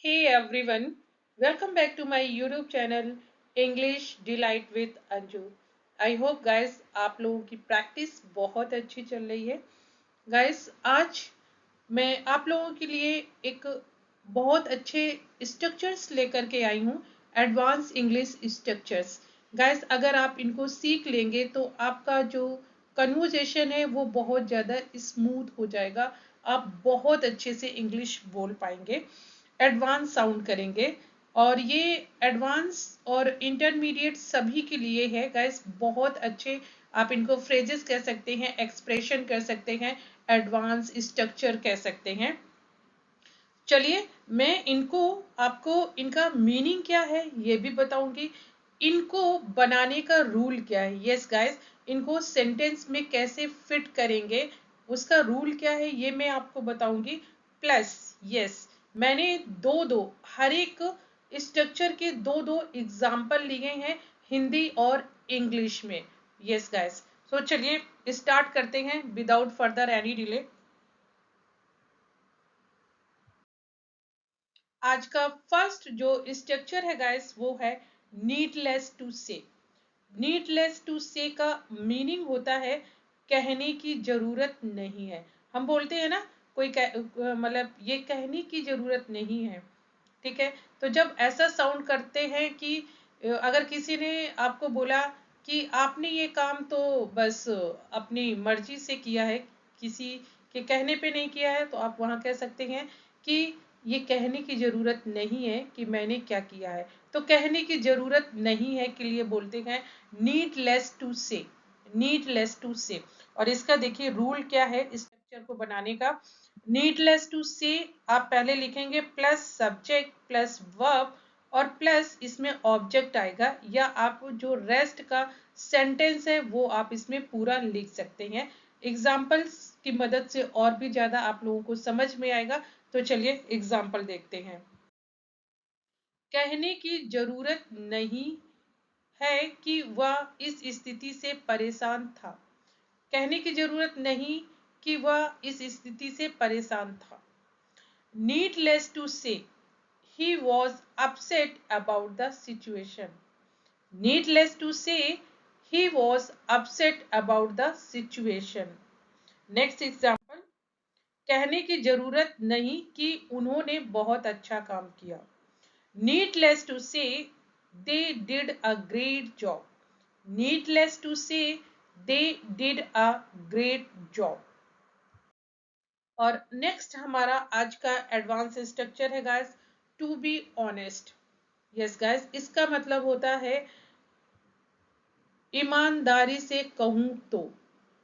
Hey everyone, welcome back to my YouTube channel English Delight with Anju. I hope guys आप लोगों की practice बहुत अच्छी चल रही है. गाइस आज मैं आप लोगों के लिए एक बहुत अच्छे स्ट्रक्चर्स लेकर के आई हूँ. Advance English structures. गाइस अगर आप इनको सीख लेंगे तो आपका जो कन्वर्जेशन है वो बहुत ज़्यादा स्मूथ हो जाएगा. आप बहुत अच्छे से इंग्लिश बोल पाएंगे, एडवांस साउंड करेंगे. और ये एडवांस और इंटरमीडिएट सभी के लिए है गाइस. बहुत अच्छे आप इनको फ्रेजेस कह सकते हैं, एक्सप्रेशन कह सकते हैं, एडवांस स्ट्रक्चर कह सकते हैं. चलिए मैं इनको आपको इनका मीनिंग क्या है ये भी बताऊंगी. इनको बनाने का रूल क्या है. यस गाइस, इनको सेंटेंस में कैसे फिट करेंगे उसका रूल क्या है ये मैं आपको बताऊंगी. प्लस यस, मैंने दो दो हर एक स्ट्रक्चर के दो दो एग्जाम्पल लिए हैं हिंदी और इंग्लिश में. यस गाइस, सो चलिए स्टार्ट करते हैं विदाउट फर्दर एनी डिले. आज का फर्स्ट जो स्ट्रक्चर है गाइस वो है नीडलेस टू से. नीडलेस टू से का मीनिंग होता है कहने की जरूरत नहीं है. हम बोलते हैं ना कोई मतलब ये कहने की जरूरत नहीं है. ठीक है, तो जब ऐसा साउंड करते हैं कि अगर किसी ने आपको बोला कि आपने ये काम तो बस अपनी मर्जी से किया है, किसी के कहने पे नहीं किया है, तो आप वहां कह सकते हैं कि ये कहने की जरूरत नहीं है कि मैंने क्या किया है. तो कहने की जरूरत नहीं है के लिए बोलते हैं नीडलेस टू से. नीडलेस टू से. और इसका देखिए रूल क्या है स्ट्रक्चर को बनाने का. नीडलेस टू से आप पहले लिखेंगे प्लस सब्जेक्ट प्लस वर्ब और प्लस इसमें ऑब्जेक्ट आएगा, या आप जो रेस्ट का सेंटेंस है वो आप इसमें पूरा लिख सकते हैं. एग्जाम्पल्स की मदद से और भी ज्यादा आप लोगों को समझ में आएगा. तो चलिए एग्जाम्पल देखते हैं. कहने की जरूरत नहीं है कि वह इस स्थिति से परेशान था. कहने की जरूरत नहीं कि वह इस स्थिति से परेशान था. Needless to say, he was upset about the situation. Needless to say, he was upset about the situation. Next example. कहने की जरूरत नहीं कि उन्होंने बहुत अच्छा काम किया. Needless to say, they did a great job. Needless to say, they did a great job. और नेक्स्ट हमारा आज का एडवांस स्ट्रक्चर है guys to be honest. Yes guys, इसका मतलब होता है ईमानदारी से कहूं तो.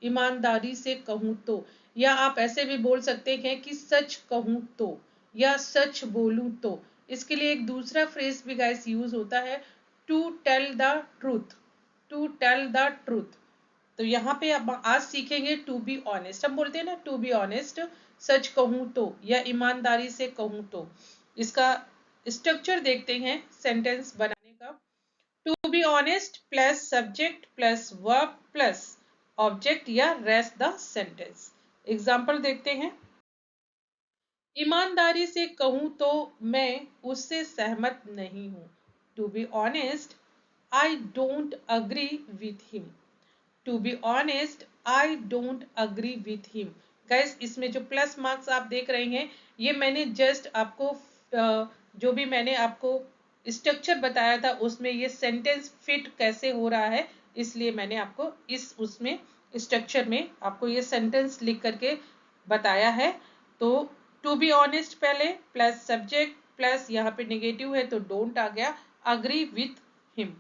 ईमानदारी से कहूं तो, या आप ऐसे भी बोल सकते हैं कि सच कहूं तो, या सच बोलूं तो. इसके लिए एक दूसरा फ्रेज भी गाइस यूज होता है, to tell the truth. To tell the truth. तो यहाँ पे अब आज सीखेंगे टू बी ऑनेस्ट. हम बोलते हैं ना टू बी ऑनेस्ट, सच कहूं तो या ईमानदारी से कहूं तो. इसका स्ट्रक्चर देखते हैं सेंटेंस बनाने का. To be honest plus subject plus verb plus object या रेस्ट द सेंटेंस. एग्जाम्पल देखते हैं. ईमानदारी से कहूं तो मैं उससे सहमत नहीं हूं. To be honest, I don't agree with him. To be honest, I don't agree with him. Guys इसमें जो प्लस मार्क्स आप देख रहे हैं ये मैंने जस्ट आपको जो भी मैंने आपको स्ट्रक्चर बताया था उसमें ये सेंटेंस फिट कैसे हो रहा है, इसलिए मैंने आपको इस उसमें स्ट्रक्चर में आपको ये सेंटेंस लिख करके बताया है. तो टू बी ऑनेस्ट पहले प्लस सब्जेक्ट प्लस यहाँ पे नेगेटिव है तो डोंट आ गया, agree with him.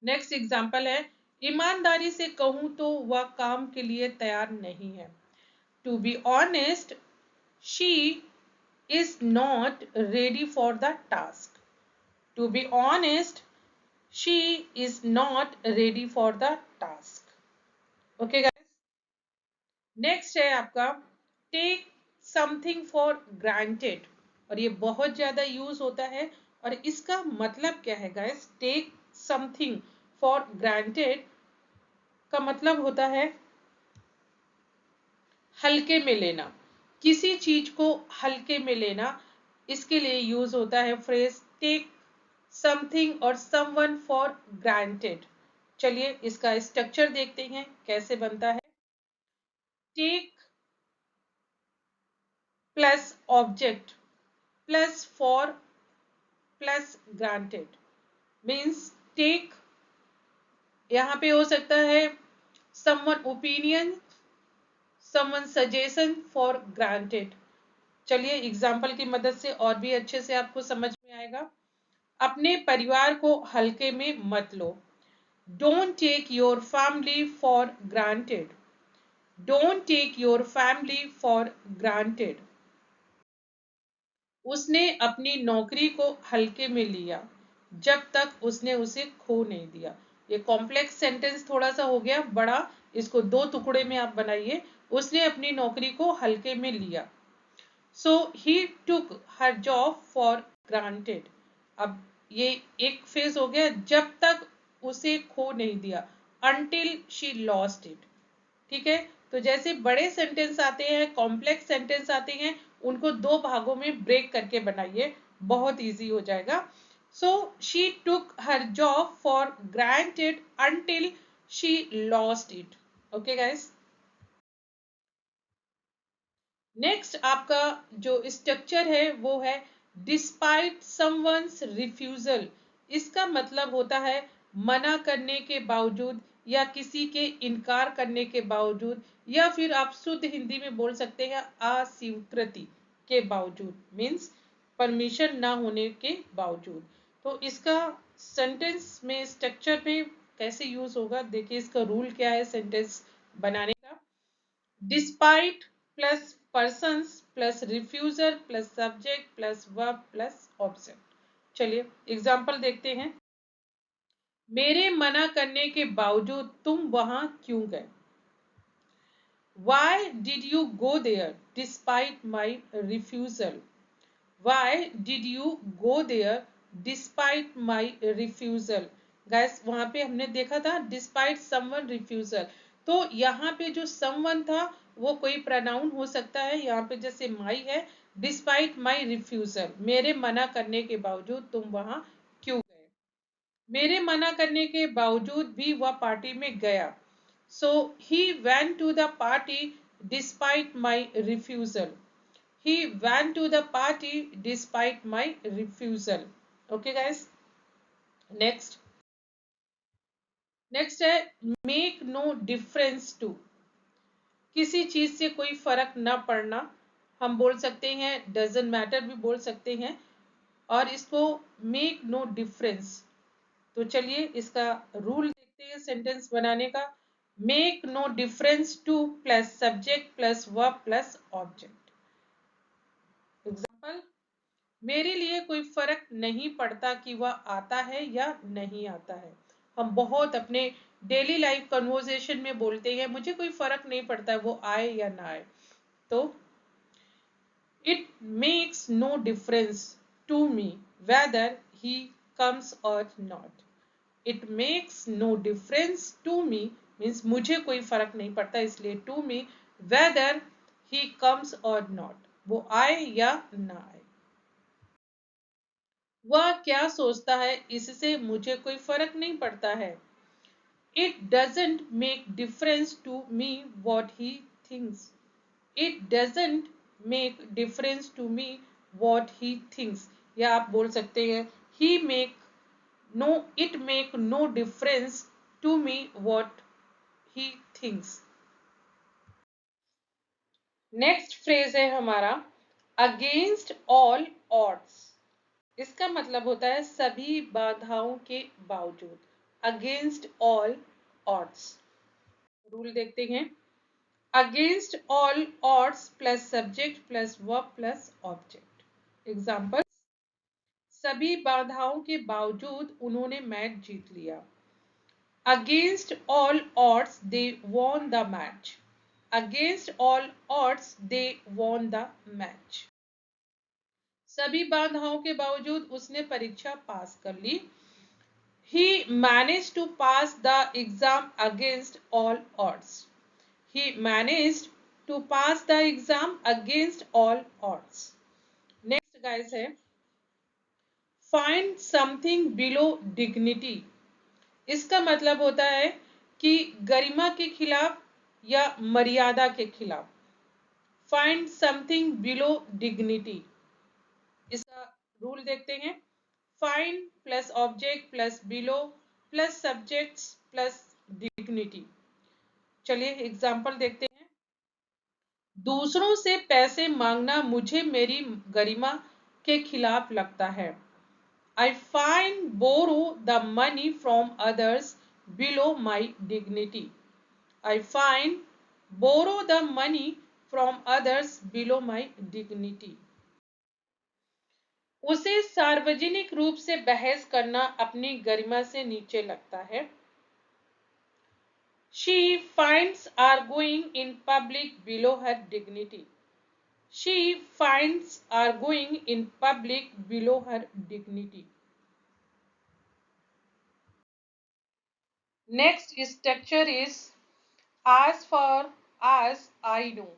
Next example है ईमानदारी से कहूं तो वह काम के लिए तैयार नहीं है. To be honest, she is not ready for the task. To be honest, she is not ready for the task. Okay guys. Next है आपका टेक समथिंग फॉर ग्रांटेड. और ये बहुत ज्यादा यूज होता है. और इसका मतलब क्या है guys. Take something for granted का मतलब होता है हल्के में लेना. किसी चीज को हल्के में लेना, इसके लिए यूज होता है फ्रेज टेक समथिंग और समवन फॉर ग्रांटेड। चलिए इसका स्ट्रक्चर देखते हैं कैसे बनता है। Take plus object plus for plus granted means take, यहाँ पे हो सकता है someone opinion, someone suggestion for granted. चलिए एग्जाम्पल की मदद से और भी अच्छे से आपको समझ में आएगा। अपने परिवार को हल्के में मत लो। Don't take your family for granted. Don't take your family for granted. उसने अपनी नौकरी को हल्के में लिया जब तक उसने उसे खो नहीं दिया। ये कॉम्प्लेक्स सेंटेंस थोड़ा सा हो गया बड़ा, इसको दो टुकड़े में आप बनाइए। उसने अपनी नौकरी को हल्के में लिया। सो ही टुक हर जॉब फॉर ग्रांटेड। अब ये एक फेज हो गया, जब तक उसे खो नहीं दिया, अनटिल शी लॉस्ट इट। ठीक है, तो जैसे बड़े सेंटेंस आते हैं, कॉम्प्लेक्स सेंटेंस आते हैं, उनको दो भागों में ब्रेक करके बनाइए, बहुत इजी हो जाएगा। So she took her job for granted until she lost it. Okay guys, next आपका जो स्ट्रक्चर है वो है डिस्पाइट समवंस रिफ्यूजल। इसका मतलब होता है मना करने के बावजूद या किसी के इनकार करने के बावजूद, या फिर आप शुद्ध हिंदी में बोल सकते हैं अस्वीकृति के बावजूद, मीन्स परमिशन ना होने के बावजूद। तो इसका सेंटेंस में स्ट्रक्चर में कैसे यूज होगा, देखिए इसका रूल क्या है सेंटेंस बनाने का। Despite plus persons plus refusal plus subject plus verb plus object. चलिए एग्जाम्पल देखते हैं। मेरे मना करने के बावजूद तुम वहां क्यों गए? Why did you go there despite my refusal? Why did you go there despite my refusal? Guys, वहां पे हमने देखा था despite someone refusal, तो यहाँ पे जो someone था वो कोई प्रनाउन हो सकता है। यहाँ पे जैसे my है, despite my refusal, मेरे मना करने के बावजूद तुम वहां क्यों गए? मेरे मना करने के बावजूद भी वह पार्टी में गया। So he went to the party despite my refusal. He went to the party despite my refusal. Okay guys, next है make no difference to। किसी चीज से कोई फर्क ना पड़ना, हम बोल सकते हैं doesn't matter भी बोल सकते हैं, और इसको make no difference। तो चलिए इसका रूल देखते हैं सेंटेंस बनाने का। make no difference to plus subject plus verb plus object. Example, मेरे लिए कोई फर्क नहीं पड़ता कि वह आता है या नहीं आता है। हम बहुत अपने डेली लाइफ कन्वर्सेशन में बोलते हैं मुझे कोई फर्क नहीं पड़ता है वो आए या ना आए। तो it makes no difference to me whether he comes or not. It makes no difference to me means मुझे कोई फर्क नहीं पड़ता, इसलिए to me whether he comes or not, वो आए या ना आए। वह क्या सोचता है इससे मुझे कोई फर्क नहीं पड़ता है। It doesn't make difference to me what he thinks. It doesn't make difference to me what he thinks, या आप बोल सकते हैं he make no it make no difference to me what he thinks. Next phrase है हमारा against all odds. इसका मतलब होता है सभी बाधाओं के बावजूद, अगेंस्ट ऑल ऑड्स। रूल देखते हैं। Against all odds plus subject plus verb plus object. Example, सभी बाधाओं के बावजूद उन्होंने मैच जीत लिया। Against all odds they won the match. Against all odds they won the match. सभी बाधाओं के बावजूद उसने परीक्षा पास कर ली। He managed to pass the exam against all odds. He managed to pass the exam against all odds. Next guys है find something below dignity. इसका मतलब होता है कि गरिमा के खिलाफ या मर्यादा के खिलाफ. Find something below dignity. इसका रूल देखते हैं. Find plus object plus below plus subjects plus dignity. चलिए एग्जाम्पल देखते हैं. दूसरों से पैसे मांगना मुझे मेरी गरिमा के खिलाफ लगता है. I find borrow the money from others below my dignity. I find borrow the money from others below my dignity. उसे सार्वजनिक रूप से बहस करना अपनी गरिमा से नीचे लगता है. She finds arguing in public below her dignity. She finds arguing in public below her dignity. Next structure is as far as I know.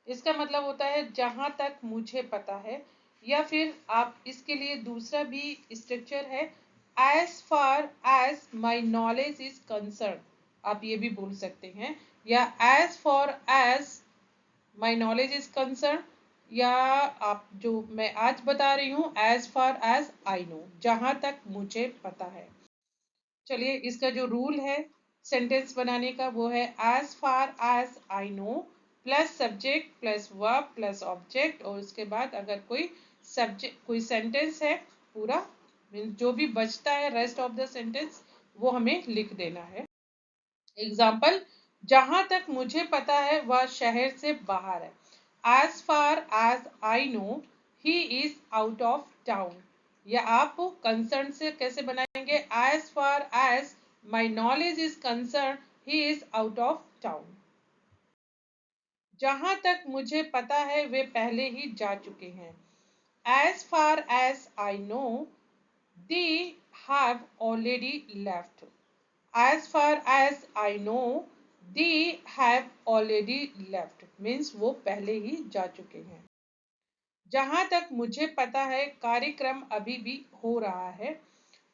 इसका मतलब होता है जहां तक मुझे पता है, या फिर आप इसके लिए दूसरा भी स्ट्रक्चर है as far as my knowledge is concerned. आप ये भी बोल सकते हैं, या as far as my knowledge is concerned, या आप जो मैं आज बता रही हूँ as far as I know, जहां तक मुझे पता है. चलिए इसका जो रूल है सेंटेंस बनाने का वो है as far as I know plus subject plus verb plus object, और उसके बाद अगर कोई सब्जेक्ट कोई सेंटेंस है पूरा जो भी बचता है रेस्ट ऑफ द सेंटेंस वो हमें लिख देना है. एग्जाम्पल, जहां तक मुझे पता है वह शहर से बाहर है. as far as I know he is out of town. या आप कंसर्न से कैसे बनाएंगे as far as my knowledge is concerned he is out of town. जहां तक मुझे पता है वे पहले ही जा चुके हैं. as far as I know they have already left. as far as I know they have already left means वो पहले ही जा चुके हैं. जहां तक मुझे पता है कार्यक्रम अभी भी हो रहा है.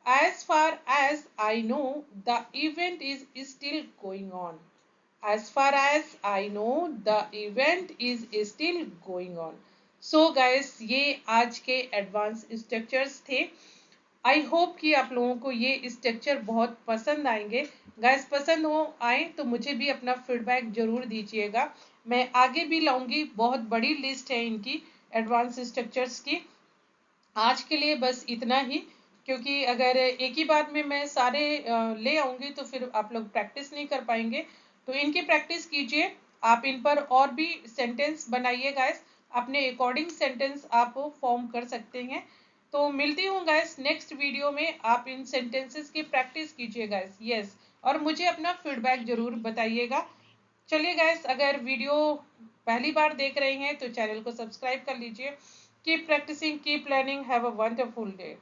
as far as I know the event is still going on. as far as I know the event is still going on. So guys ये आज के एडवांस स्ट्रक्चर्स थे. आई होप कि आप लोगों को ये स्ट्रक्चर बहुत पसंद आएंगे. गाइस पसंद हो आए तो मुझे भी अपना फीडबैक जरूर दीजिएगा. मैं आगे भी लाऊंगी, बहुत बड़ी लिस्ट है इनकी एडवांस स्ट्रक्चर्स की. आज के लिए बस इतना ही, क्योंकि अगर एक ही बात में मैं सारे ले आऊंगी तो फिर आप लोग प्रैक्टिस नहीं कर पाएंगे. तो इनकी प्रैक्टिस कीजिए. आप इन पर और भी सेंटेंस बनाइए गाइस. अपने अकॉर्डिंग सेंटेंस आप फॉर्म कर सकते हैं. तो मिलती हूँ गाइस नेक्स्ट वीडियो में. आप इन सेंटेंसेस की प्रैक्टिस कीजिए गाइस. यस, और मुझे अपना फीडबैक जरूर बताइएगा. चलिए गाइस, अगर वीडियो पहली बार देख रहे हैं तो चैनल को सब्सक्राइब कर लीजिए. Keep practising, keep learning, have a wonderful day.